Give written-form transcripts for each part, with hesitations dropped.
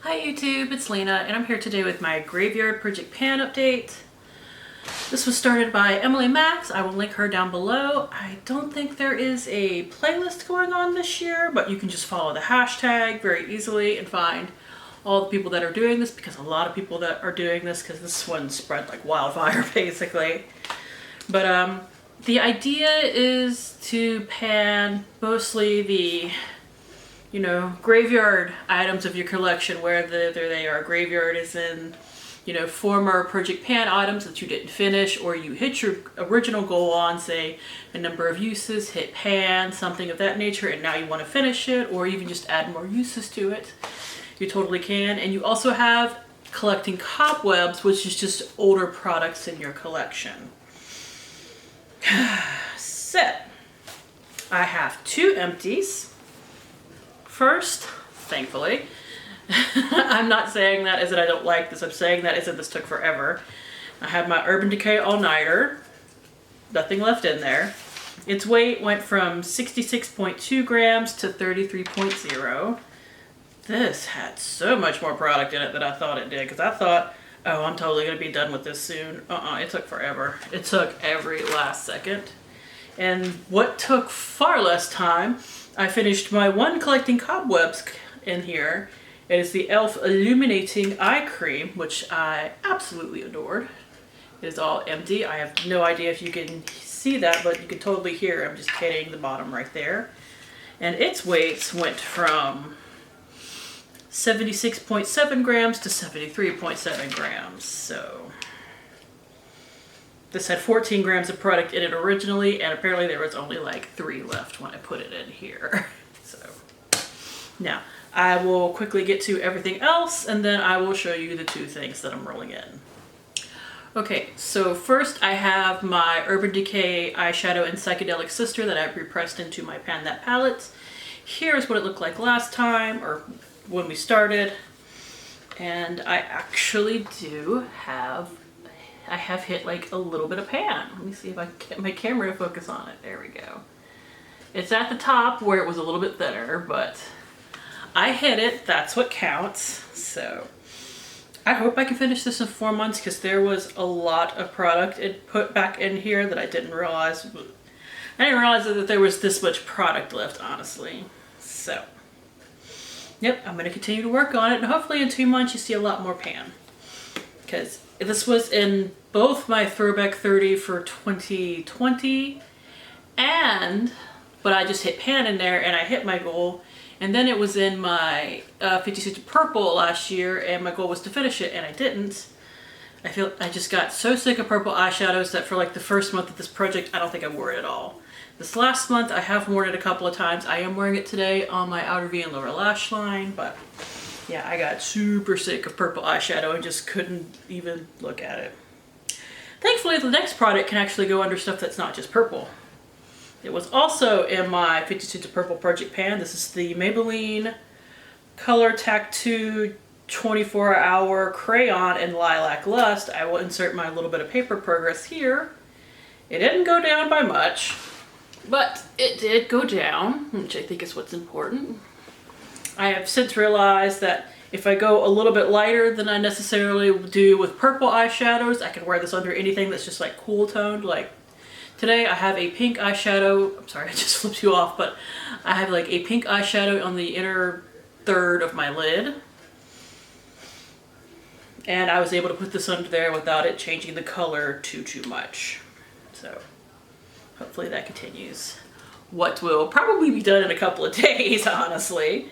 Hi YouTube, it's Lena, and I'm here today with my Graveyard Project Pan update. This was started by Emily Max. I will link her down below. I don't think there is a playlist going on this year, but you can just follow the hashtag very easily and find all the people that are doing this, because a lot of people that are doing this, because this one spread like wildfire basically. But the idea is to pan mostly the graveyard items of your collection, whether they are graveyard as in, former Project Pan items that you didn't finish or you hit your original goal on, say a number of uses, hit pan, something of that nature, and now you want to finish it or even just add more uses to it. You totally can. And you also have collecting cobwebs, which is just older products in your collection. So, I have two empties. First, thankfully, I'm not saying that as in I don't like this, I'm saying that as in this took forever. I have my Urban Decay All-Nighter, nothing left in there. Its weight went from 66.2 grams to 33.0. This had so much more product in it than I thought it did, because I thought, oh, I'm totally going to be done with this soon. It took forever. It took every last second. And what took far less time, I finished my one collecting cobwebs in here. It is the e.l.f. Illuminating Eye Cream, which I absolutely adored. It is all empty. I have no idea if you can see that, but you can totally hear. I'm just hitting the bottom right there. And its weights went from 76.7 grams to 73.7 grams. So this had 14 grams of product in it originally, and apparently there was only like 3 left when I put it in here. So now I will quickly get to everything else, and then I will show you the two things that I'm rolling in. Okay, so first I have my Urban Decay Eyeshadow in Psychedelic Sister that I repressed into my Pan That palette. Here's what it looked like last time, or when we started. And I actually I have hit like a little bit of pan. Let me see if I can get my camera to focus on it. There we go. It's at the top where it was a little bit thinner, but I hit it. That's what counts. So I hope I can finish this in 4 months, because there was a lot of product it put back in here that I didn't realize. I didn't realize that there was this much product left, honestly. So yep, I'm going to continue to work on it, and hopefully in 2 months you see a lot more pan. Because this was in both my Throwback 30 for 2020, but I just hit pan in there and I hit my goal. And then it was in my 50 Shades of Purple last year, and my goal was to finish it, and I didn't. I just got so sick of purple eyeshadows that for like the first month of this project, I don't think I wore it at all. This last month, I have worn it a couple of times. I am wearing it today on my outer V and lower lash line, but yeah, I got super sick of purple eyeshadow and just couldn't even look at it. Thankfully, the next product can actually go under stuff that's not just purple. It was also in my 50 Shades of Purple Project Pan. This is the Maybelline Color Tattoo 24-Hour Crayon in Lilac Lust. I will insert my little bit of paper progress here. It didn't go down by much, but it did go down, which I think is what's important. I have since realized that if I go a little bit lighter than I necessarily do with purple eyeshadows, I can wear this under anything that's just like cool toned. Like today I have a pink eyeshadow. I'm sorry, I just flipped you off, but I have like a pink eyeshadow on the inner third of my lid. And I was able to put this under there without it changing the color too much. So hopefully that continues. What will probably be done in a couple of days, honestly,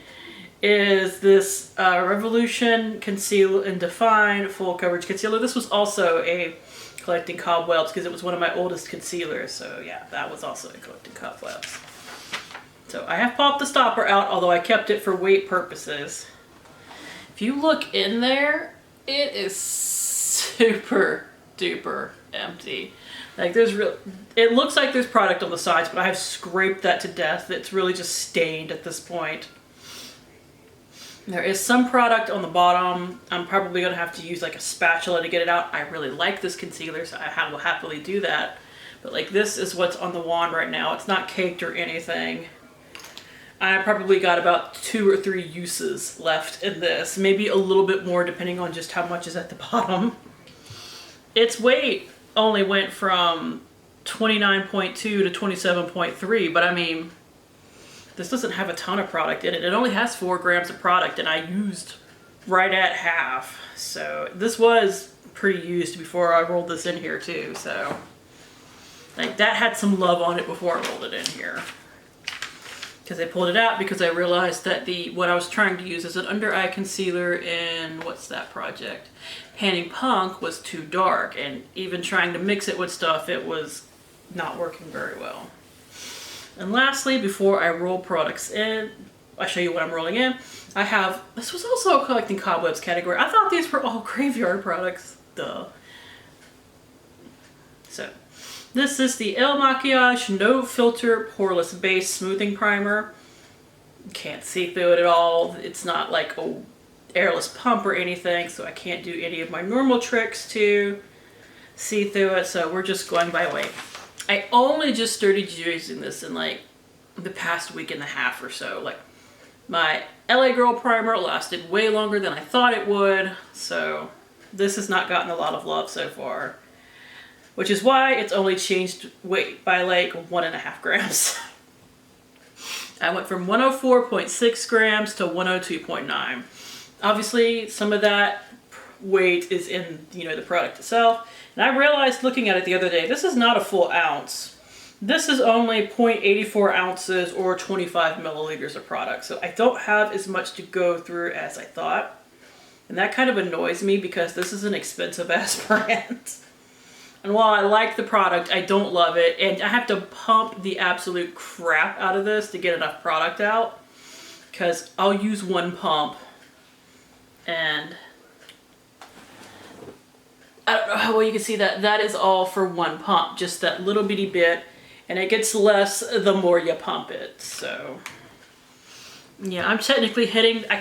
is this Revolution Conceal and Define Full Coverage Concealer. This was also a collecting cobwebs because it was one of my oldest concealers. So yeah, that was also a collecting cobwebs. So I have popped the stopper out, although I kept it for weight purposes. If you look in there, it is super duper empty. Like it looks like there's product on the sides, but I have scraped that to death. It's really just stained at this point. There is some product on the bottom. I'm probably going to have to use like a spatula to get it out. I really like this concealer, so I will happily do that. But like this is what's on the wand right now. It's not caked or anything. I probably got about 2 or 3 uses left in this. Maybe a little bit more depending on just how much is at the bottom. Its weight only went from 29.2 to 27.3, but I mean, this doesn't have a ton of product in it. It only has 4 grams of product, and I used right at half. So this was pretty used before I rolled this in here too. So like that had some love on it before I rolled it in here. Because I pulled it out because I realized that what I was trying to use as an under eye concealer in, what's that project? Panning Punk was too dark, and even trying to mix it with stuff, it was not working very well. And lastly, before I roll products in, I'll show you what I'm rolling in. I have, this was also a collecting cobwebs category. I thought these were all graveyard products, duh. So, this is the Machiash No Filter Poreless Base Smoothing Primer. You can't see through it at all. It's not like a airless pump or anything, so I can't do any of my normal tricks to see through it, so we're just going by weight. I only just started using this in like the past week and a half or so. Like my LA Girl primer lasted way longer than I thought it would, so this has not gotten a lot of love so far. Which is why it's only changed weight by like 1.5 grams. I went from 104.6 grams to 102.9. Obviously, some of that weight is in, the product itself. And I realized looking at it the other day, this is not a full ounce. This is only 0.84 ounces or 25 milliliters of product. So I don't have as much to go through as I thought. And that kind of annoys me because this is an expensive ass brand. And while I like the product, I don't love it. And I have to pump the absolute crap out of this to get enough product out. Because I'll use one pump. And I don't know how well you can see that. That is all for one pump. Just that little bitty bit. And it gets less the more you pump it. So, yeah, I'm technically hitting... I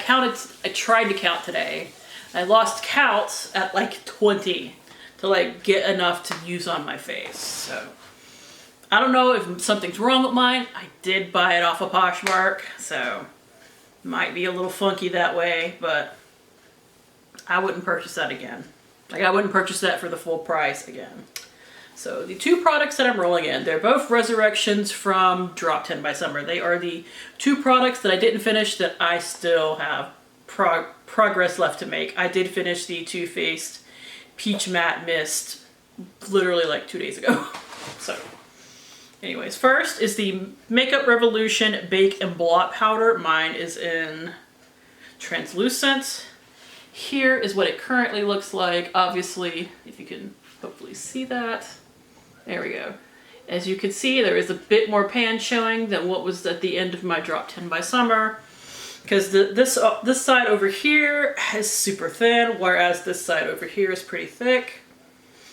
tried to count today. I lost count at like 20. To like get enough to use on my face. So I don't know if something's wrong with mine. I did buy it off of Poshmark, so might be a little funky that way, but I wouldn't purchase that again. Like I wouldn't purchase that for the full price again. So the 2 products that I'm rolling in, they're both resurrections from Drop 10 by Summer. They are the 2 products that I didn't finish that I still have progress left to make. I did finish the Too Faced Peach Matte Mist literally like 2 days ago. So anyways, first is the Makeup Revolution Bake and Blot Powder. Mine is in translucent. Here is what it currently looks like. Obviously, if you can hopefully see that. There we go. As you can see, there is a bit more pan showing than what was at the end of my Drop 10 by Summer. Because this side over here is super thin, whereas this side over here is pretty thick.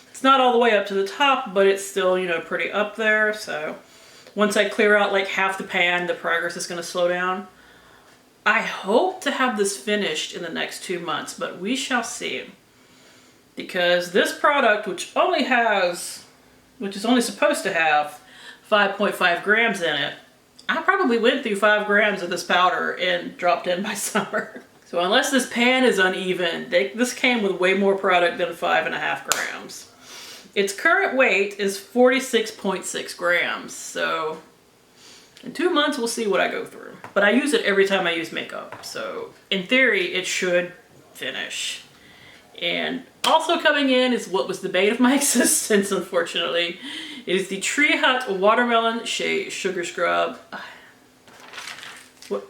It's not all the way up to the top, but it's still, pretty up there. So once I clear out like half the pan, the progress is going to slow down. I hope to have this finished in the next 2 months, but we shall see. Because this product, which is only supposed to have 5.5 grams in it, I probably went through 5 grams of this powder and Drop 10 by Summer. So unless this pan is uneven, this came with way more product than 5.5 grams. Its current weight is 46.6 grams. So in 2 months, we'll see what I go through. But I use it every time I use makeup. So in theory, it should finish. And also coming in is what was the bane of my existence, unfortunately. It is the Tree Hut Watermelon Shea Sugar Scrub.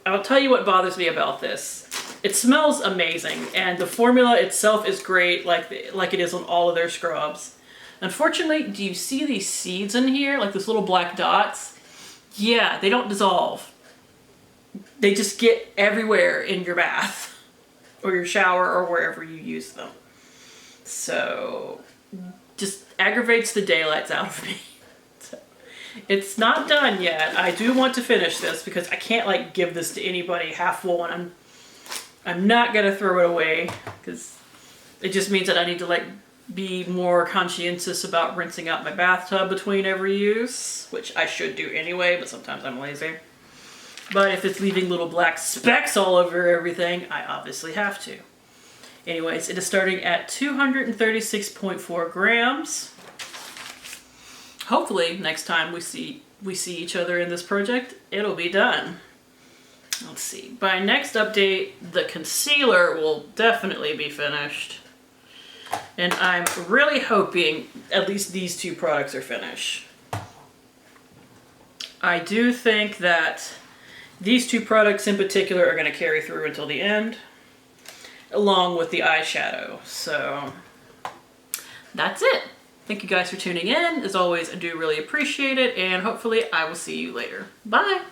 I'll tell you what bothers me about this. It smells amazing, and the formula itself is great, like it is on all of their scrubs. Unfortunately, do you see these seeds in here? Like those little black dots? Yeah, they don't dissolve. They just get everywhere in your bath, or your shower, or wherever you use them. So, just aggravates the daylights out of me. So, it's not done yet. I do want to finish this because I can't like give this to anybody half full, and I'm not gonna throw it away because it just means that I need to like be more conscientious about rinsing out my bathtub between every use, which I should do anyway, but sometimes I'm lazy. But if it's leaving little black specks all over everything, I obviously have to. Anyways, it is starting at 236.4 grams. Hopefully, next time we see each other in this project, it'll be done. Let's see. By next update, the concealer will definitely be finished. And I'm really hoping at least these two products are finished. I do think that these two products in particular are going to carry through until the end, along with the eyeshadow. So that's it. Thank you guys for tuning in. As always, I do really appreciate it, and hopefully I will see you later. Bye!